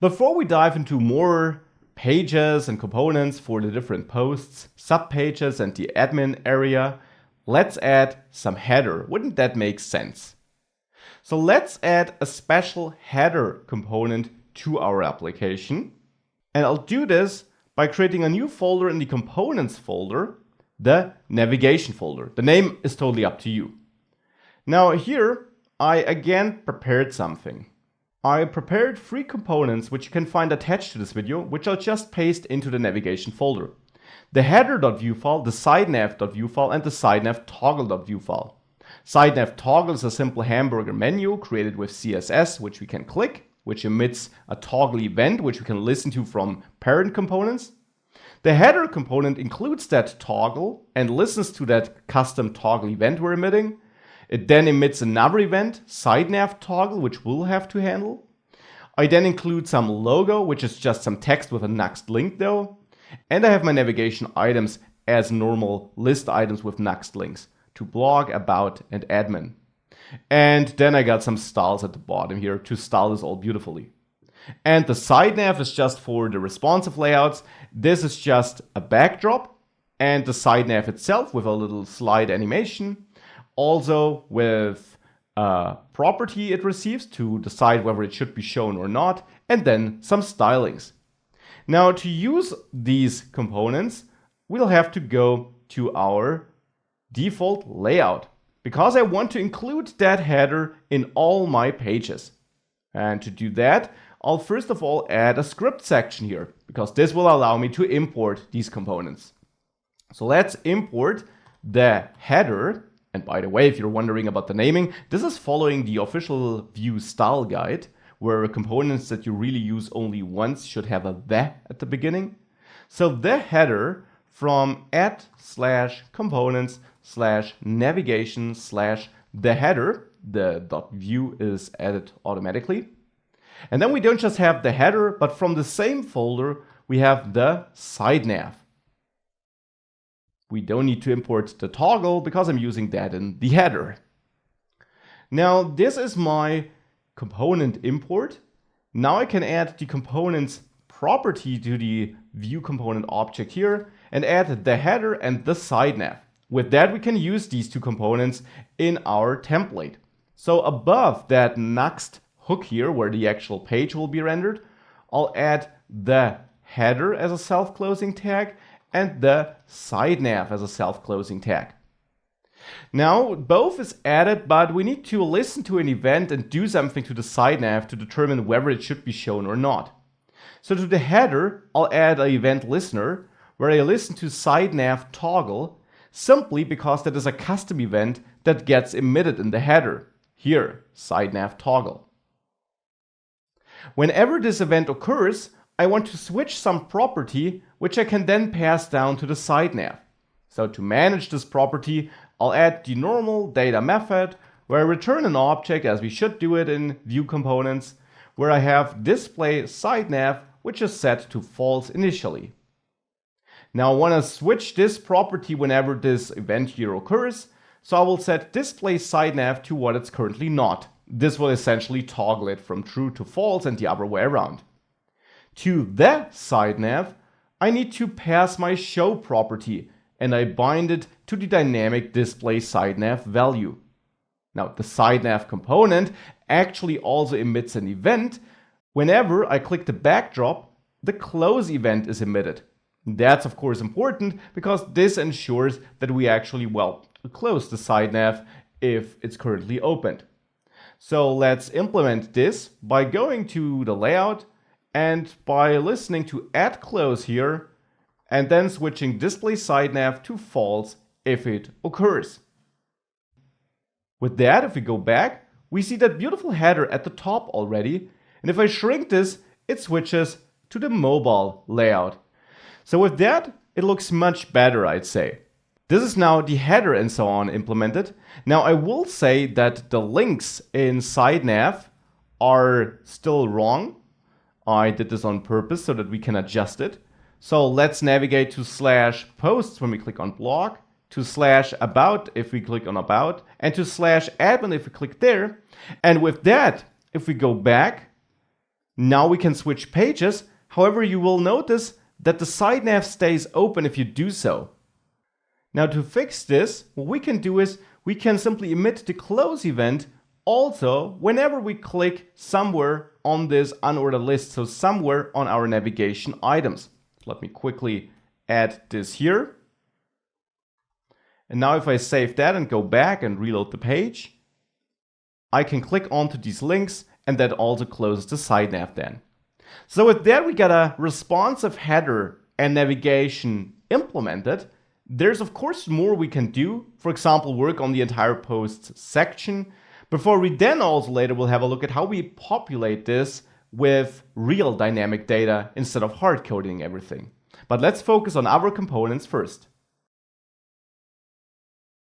Before we dive into more pages and components for the different posts, subpages, and the admin area, let's add some header. Wouldn't that make sense? So let's add a special header component to our application. And I'll do this by creating a new folder in the components folder, the navigation folder. The name is totally up to you. Now here, I again prepared something. I prepared 3 components which you can find attached to this video, which I'll just paste into the navigation folder. The header.view file, the sidenav.view file, and the sidenav toggle.view file. Sidenav toggle is a simple hamburger menu created with CSS, which we can click, which emits a toggle event, which we can listen to from parent components. The header component includes that toggle and listens to that custom toggle event we're emitting. It then emits another event, sidenav toggle, which we'll have to handle. I then include some logo, which is just some text with a next link though. And I have my navigation items as normal list items with next links to blog, about, and admin. And then I got some styles at the bottom here to style this all beautifully. And the sidenav is just for the responsive layouts. This is just a backdrop, and the sidenav itself with a little slide animation. Also with a property it receives to decide whether it should be shown or not, and then some stylings. Now to use these components, we'll have to go to our default layout because I want to include that header in all my pages. And to do that, I'll first of all add a script section here because this will allow me to import these components. So let's import the header. And by the way, if you're wondering about the naming, this is following the official Vue style guide, where components that you really use only once should have a the at the beginning. So the header from @/components/navigation/the header, the .view is added automatically. And then we don't just have the header, but from the same folder, we have the sidenav. We don't need to import the toggle because I'm using that in the header. Now this is my component import. Now I can add the component's property to the Vue component object here and add the header and the sidenav. With that, we can use these 2 components in our template. So above that next hook here, where the actual page will be rendered, I'll add the header as a self-closing tag and the sidenav as a self-closing tag. Now, both is added, but we need to listen to an event and do something to the sidenav to determine whether it should be shown or not. So to the header, I'll add an event listener where I listen to sidenav toggle simply because that is a custom event that gets emitted in the header. Here, sidenav toggle. Whenever this event occurs, I want to switch some property which I can then pass down to the sidenav. So to manage this property, I'll add the normal data method where I return an object as we should do it in Vue components, where I have display sidenav, which is set to false initially. Now I want to switch this property whenever this event here occurs, so I will set display sidenav to what it's currently not. This will essentially toggle it from true to false and the other way around. To the sidenav, I need to pass my show property, and I bind it to the dynamic display sidenav value. Now, the sidenav component actually also emits an event. Whenever I click the backdrop, the close event is emitted. That's of course important because this ensures that we actually, close the sidenav if it's currently opened. So let's implement this by going to the layout and by listening to @close here, and then switching display sidenav to false if it occurs. With that, if we go back, we see that beautiful header at the top already, and if I shrink this, it switches to the mobile layout. So with that, it looks much better, I'd say. This is now the header and so on implemented. Now I will say that the links in sidenav are still wrong. I did this on purpose so that we can adjust it. So let's navigate to /posts when we click on blog, to /about if we click on about, and to /admin if we click there. And with that, if we go back, Now we can switch pages. However, you will notice that the site nav stays open if you do so. Now to fix this, what we can do is we can simply emit the close event also whenever we click somewhere on this unordered list, so somewhere on our navigation items. Let me quickly add this here. And now if I save that and go back and reload the page, I can click onto these links and that also closes the site nav then. So with that, we got a responsive header and navigation implemented. There's of course more we can do, for example, work on the entire posts section, before we then also later will have a look at how we populate this with real dynamic data instead of hard coding everything. But let's focus on our components first.